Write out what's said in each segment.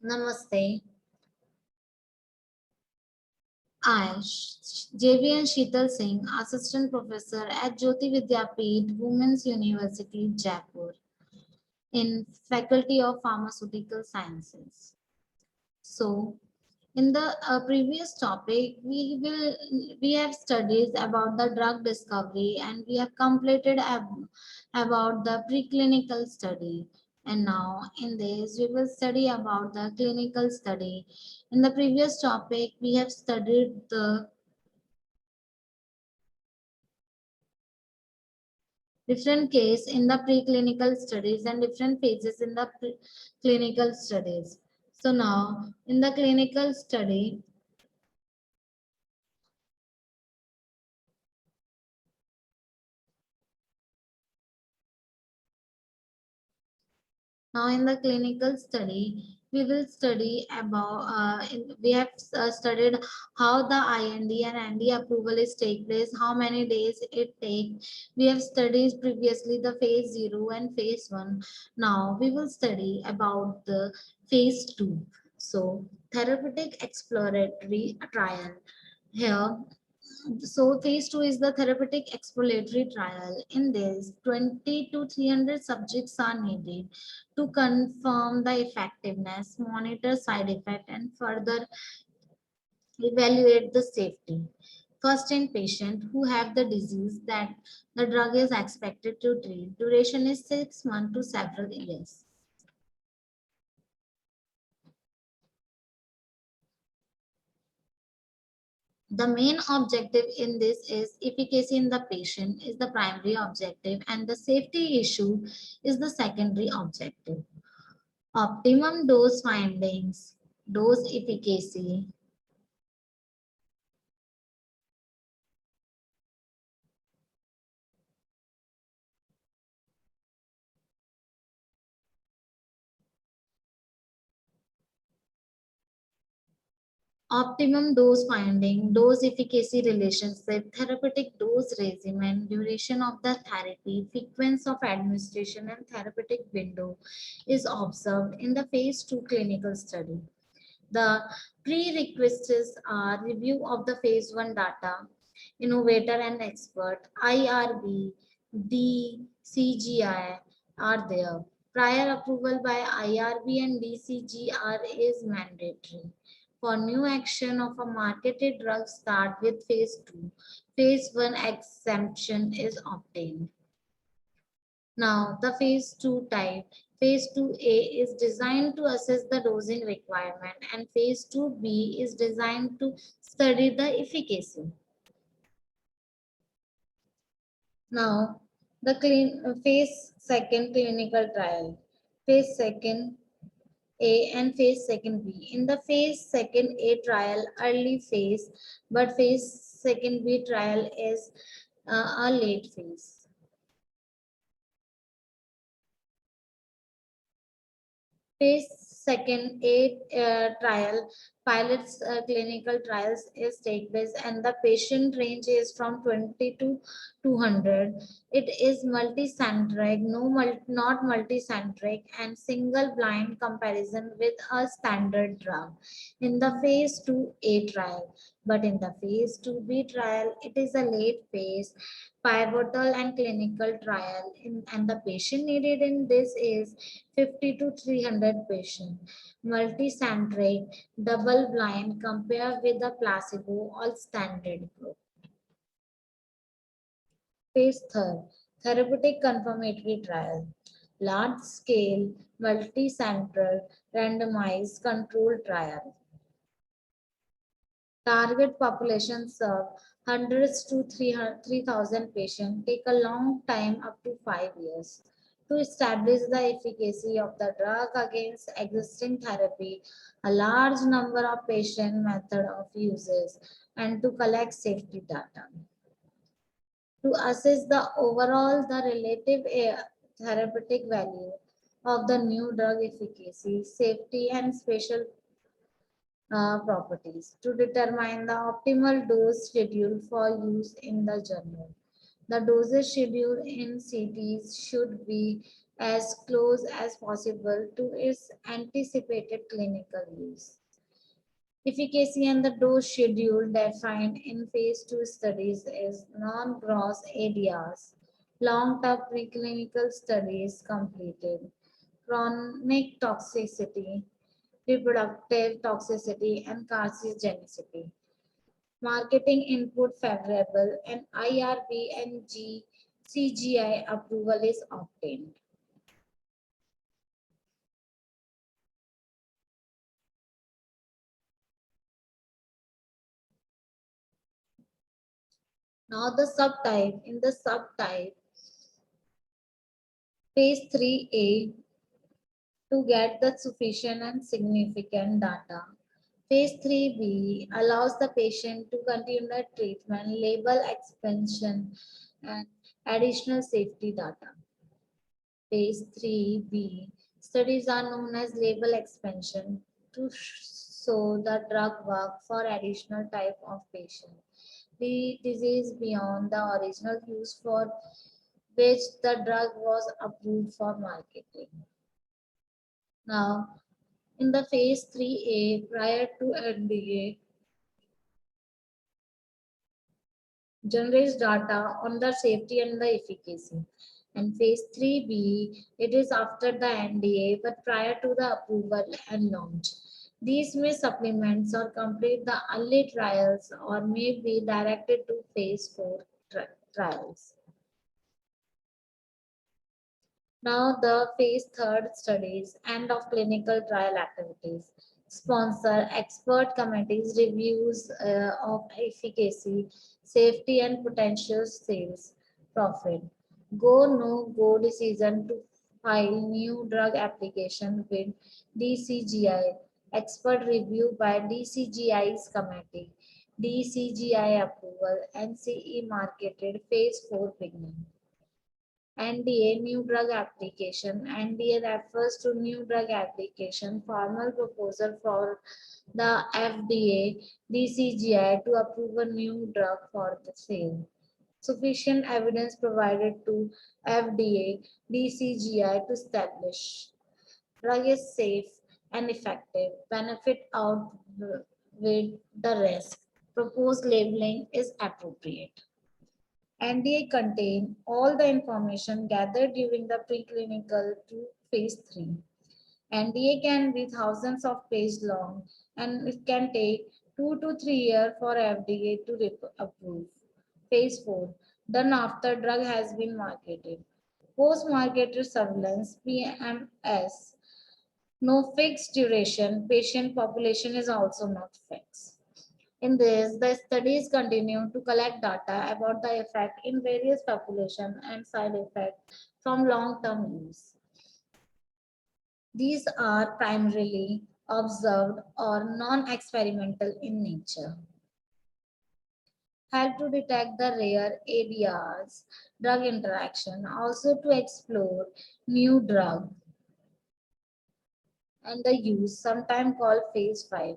Namaste. I, JVN Sheetal Singh, Assistant Professor at Jyoti Vidyapeeth, Women's University, Jaipur, in Faculty of Pharmaceutical Sciences. So, in the previous topic, we have studied about the drug discovery and we have completed about the preclinical study. And now in this, we will study about the clinical study. In the previous topic, we have studied the different case in the preclinical studies and different phases in the clinical studies. So now in the clinical study, now in the clinical study, we will study about, we have studied how the IND and ND approval is take place, how many days it takes. We have studied previously the phase 0 and phase 1. Now we will study about the phase 2. So therapeutic exploratory trial. Here so phase 2 is the therapeutic exploratory trial. In this, 20 to 300 subjects are needed to confirm the effectiveness, monitor side effect, and further evaluate the safety. First in patient who have the disease that the drug is expected to treat. Duration is 6 months to several years. The main objective in this is efficacy in the patient is the primary objective and the safety issue is the secondary objective. Optimum dose findings, dose efficacy, optimum dose finding, dose efficacy relationship, therapeutic dose regimen, duration of the therapy, frequency of administration, and therapeutic window is observed in the phase 2 clinical study. The prerequisites are review of the phase 1 data, innovator and expert, IRB, DCGI are there. Prior approval by IRB and DCGR is mandatory. For new action of a marketed drug start with phase 2, phase 1 exemption is obtained. Now, the phase 2 type. Phase 2A is designed to assess the dosing requirement and phase 2B is designed to study the efficacy. Now, the phase second clinical trial. Phase second A and phase second B. In the phase second A trial, early phase, but phase second B trial is a late phase. Phase second A trial, pilots clinical trials is take place and the patient range is from 20 to 200. It is multicentric, not multicentric and single blind comparison with a standard drug in the phase 2A trial. But in the phase 2B trial, it is a late phase pivotal and clinical trial and the patient needed in this is 50 to 300 patients, multicentric, double blind compared with the placebo or standard group. Phase third, therapeutic confirmatory trial, large scale, multicentral, randomized controlled trial. Target population serve hundreds to 3,000 patients, take a long time up to 5 years. To establish the efficacy of the drug against existing therapy, a large number of patient method of uses, and to collect safety data. To assess the overall, the relative therapeutic value of the new drug efficacy, safety, and special properties to determine the optimal dose schedule for use in the journal. The dosage schedule in CTs should be as close as possible to its anticipated clinical use. Efficacy and the dose schedule defined in phase 2 studies is non-gross areas, long-term preclinical studies completed, chronic toxicity, reproductive toxicity, and carcinogenicity. Marketing input favorable and IRB and CGI approval is obtained. Now the subtype, in the subtype, phase 3A to get the sufficient and significant data. Phase 3B allows the patient to continue the treatment, label expansion, and additional safety data. Phase 3B studies are known as label expansion to show the drug work for additional type of patient. The disease beyond the original use for which the drug was approved for marketing. Now, in the phase 3A prior to NDA, generates data on the safety and the efficacy. And phase 3B, it is after the NDA but prior to the approval and launch. These may supplement or complete the early trials or may be directed to phase 4 trials. Now the phase 3 studies, end of clinical trial activities. Sponsor expert committees reviews of efficacy, safety and potential sales profit. Go no go decision to file new drug application with DCGI. Expert review by DCGI's committee. DCGI approval. NCE marketed phase 4 beginning. NDA, new drug application. NDA refers to new drug application, formal proposal for the FDA, DCGI to approve a new drug for the sale. Sufficient evidence provided to FDA, DCGI to establish drug is safe and effective, benefit outweigh the risk. Proposed labeling is appropriate. NDA contain all the information gathered during the preclinical to phase 3. NDA can be thousands of pages long and it can take 2 to 3 years for FDA to approve. Phase 4, done after drug has been marketed. Post-marketed surveillance, PMS, no fixed duration, patient population is also not fixed. In this, the studies continue to collect data about the effect in various populations and side effects from long-term use. These are primarily observed or non-experimental in nature. Help to detect the rare ADRs, drug interaction, also to explore new drug and the use, sometimes called phase 5.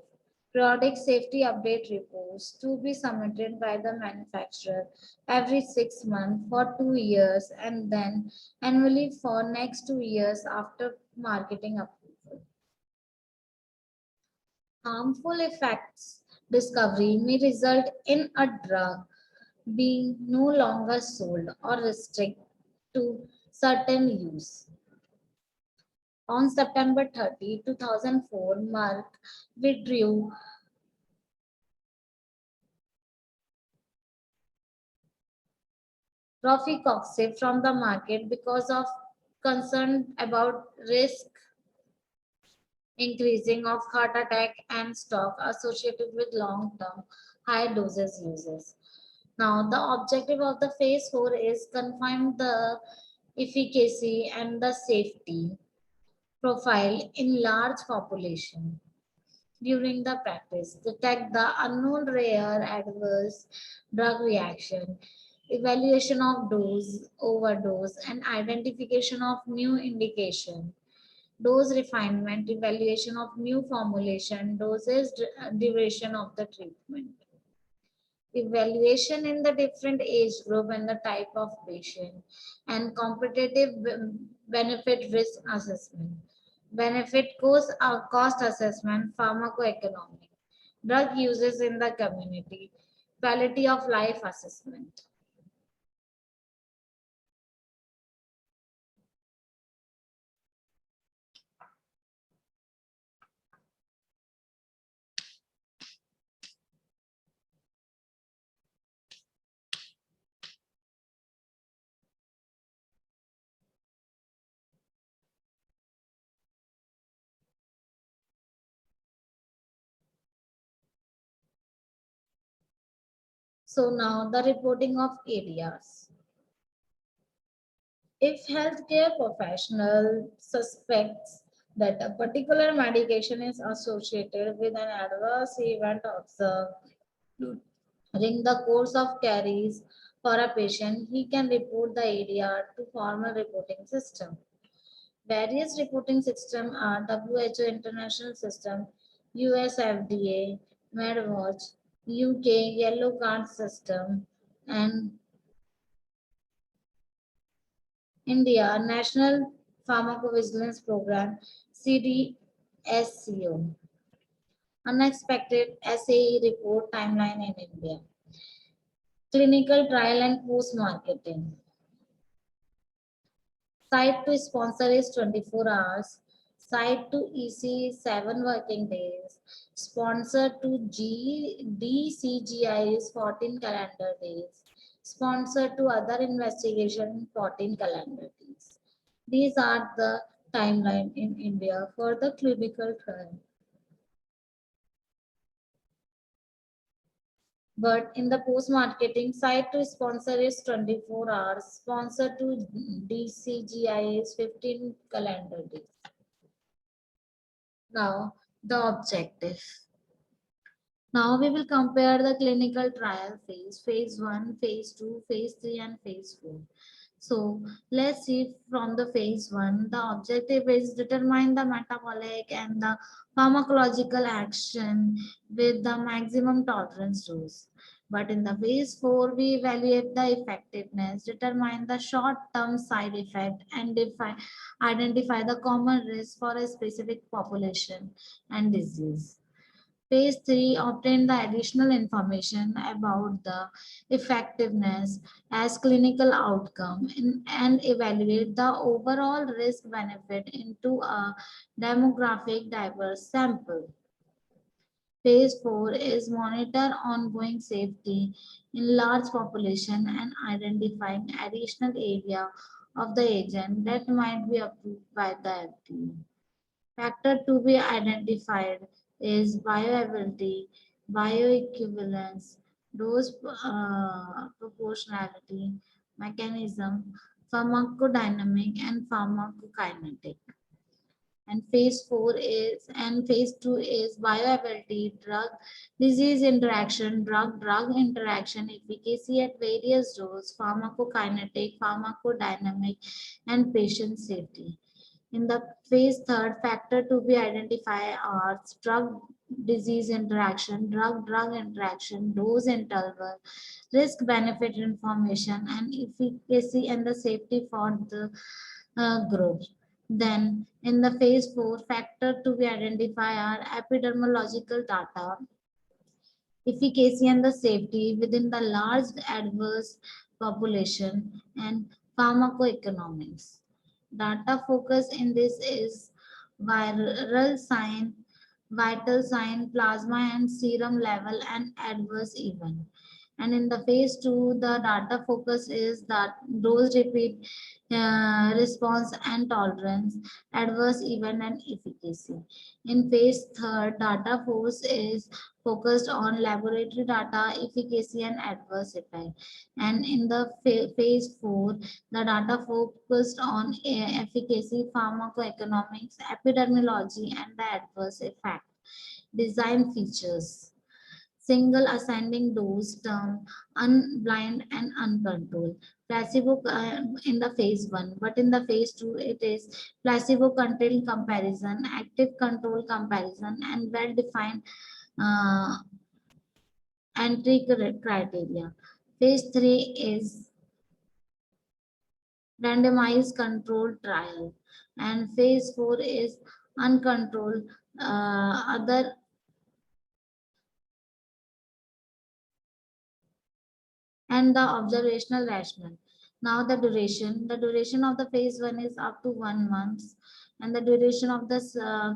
Periodic safety update reports to be submitted by the manufacturer every 6 months for 2 years and then annually for next 2 years after marketing approval. Harmful effects discovery may result in a drug being no longer sold or restricted to certain use. On September 30, 2004, Merck withdrew rofecoxib from the market because of concern about risk increasing of heart attack and stroke associated with long-term high doses uses. Now, the objective of the phase 4 is confirm the efficacy and the safety profile in large population. During the practice, detect the unknown rare adverse drug reaction, evaluation of dose, overdose, and identification of new indication, dose refinement, evaluation of new formulation, dosage duration of the treatment. evaluation in the different age group and the type of patient, and competitive benefit risk assessment, benefit cost assessment, pharmacoeconomic, drug uses in the community, quality of life assessment. So now the reporting of ADRs. If healthcare professional suspects that a particular medication is associated with an adverse event observed during the course of caries for a patient, he can report the ADR to formal reporting system. Various reporting systems are WHO International System, US FDA, MedWatch, UK Yellow Card System, and India National Pharmacovigilance Program, CDSCO. Unexpected SAE report timeline in India. Clinical trial and post-marketing. Site to sponsor is 24 hours. Site to EC is 7 working days. Sponsor to DCGI is 14 calendar days. Sponsor to other investigation 14 calendar days. These are the timeline in India for the clinical trial. But in the post-marketing, site to sponsor is 24 hours. Sponsor to DCGI is 15 calendar days. Now, the objective. Now we will compare the clinical trial phase, phase 1, phase 2, phase 3 and phase 4. So let's see from the phase 1, the objective is determine the metabolic and the pharmacological action with the maximum tolerance dose. But in the phase 4, we evaluate the effectiveness, determine the short-term side effect and identify the common risk for a specific population and disease. Phase 3 obtain the additional information about the effectiveness as clinical outcome and evaluate the overall risk benefit into a demographic diverse sample. Phase 4 is monitor ongoing safety in large population and identifying additional area of the agent that might be approved by the FDA. Factor to be identified is bioavailability, bioequivalence, dose proportionality, mechanism, pharmacodynamic, and pharmacokinetic. And phase 2 is bioavailability, drug disease interaction, drug interaction, efficacy at various doses, pharmacokinetic, pharmacodynamic, and patient safety. In the phase 3, factor to be identified are drug disease interaction, drug interaction, dose interval, risk benefit information, and efficacy and the safety for the group. Then in the phase 4, factor to be identified are epidemiological data, efficacy and the safety within the large adverse population, and pharmacoeconomics. Data focus in this is viral sign, vital sign, plasma and serum level, and adverse event. And in the phase 2, the data focus is that dose repeat response and tolerance, adverse event and efficacy. In phase 3, data focus is focused on laboratory data, efficacy and adverse effect. And in the phase 4, the data focused on efficacy, pharmacoeconomics, epidemiology, and the adverse effect. Design features. Single ascending dose term, unblind and uncontrolled. Placebo in the phase 1, but in the phase 2, it is placebo controlled comparison, active control comparison, and well-defined uh, entry criteria. Phase 3 is randomized controlled trial, and phase 4 is uncontrolled other and the observational rational. Now the duration of the phase 1 is up to 1 month, and the duration of the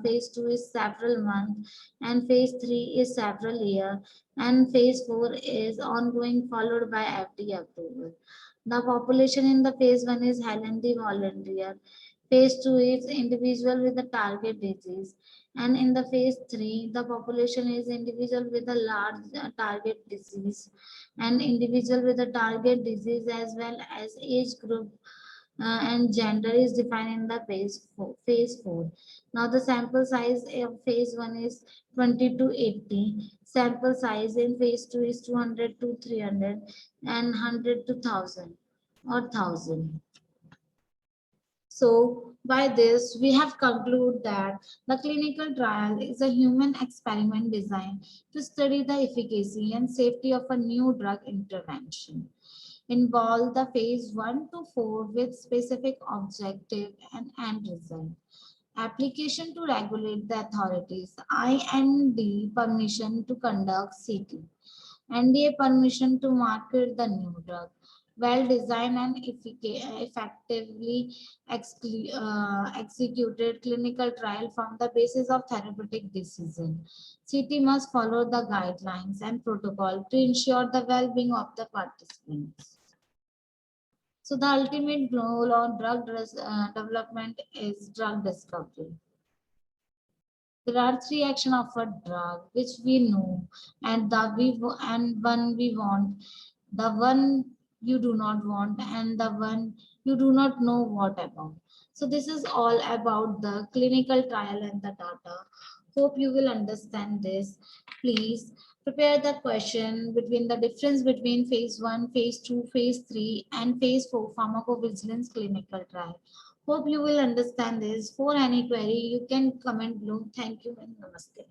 phase 2 is several months, and phase 3 is several year, and phase 4 is ongoing followed by FDA approval. The population in the phase 1 is healthy volunteer. Phase 2 is individual with the target disease. And in the phase 3, the population is individual with a large target disease and individual with a target disease as well as age group and gender is defined in the phase 4. Now the sample size of phase 1 is 20 to 80. Sample size in phase 2 is 200 to 300 and 100 to 1000 or 1000. So by this, we have concluded that the clinical trial is a human experiment designed to study the efficacy and safety of a new drug intervention. Involve the phase 1 to 4 with specific objective and end result. Application to regulate the authorities, IND permission to conduct CT. NDA permission to market the new drug. Well designed and effectively executed clinical trial from the basis of therapeutic decision. CT must follow the guidelines and protocol to ensure the well-being of the participants. So the ultimate goal of development is drug discovery. There are three actions of a drug which we know, and and one we want, the one you do not want, and the one you do not know what about. So this is all about the clinical trial and the data. Hope you will understand this. Please prepare the question between the difference between phase 1, phase 2, phase 3, and phase 4 pharmacovigilance clinical trial. Hope you will understand this. For any query, you can comment below. Thank you and namaste.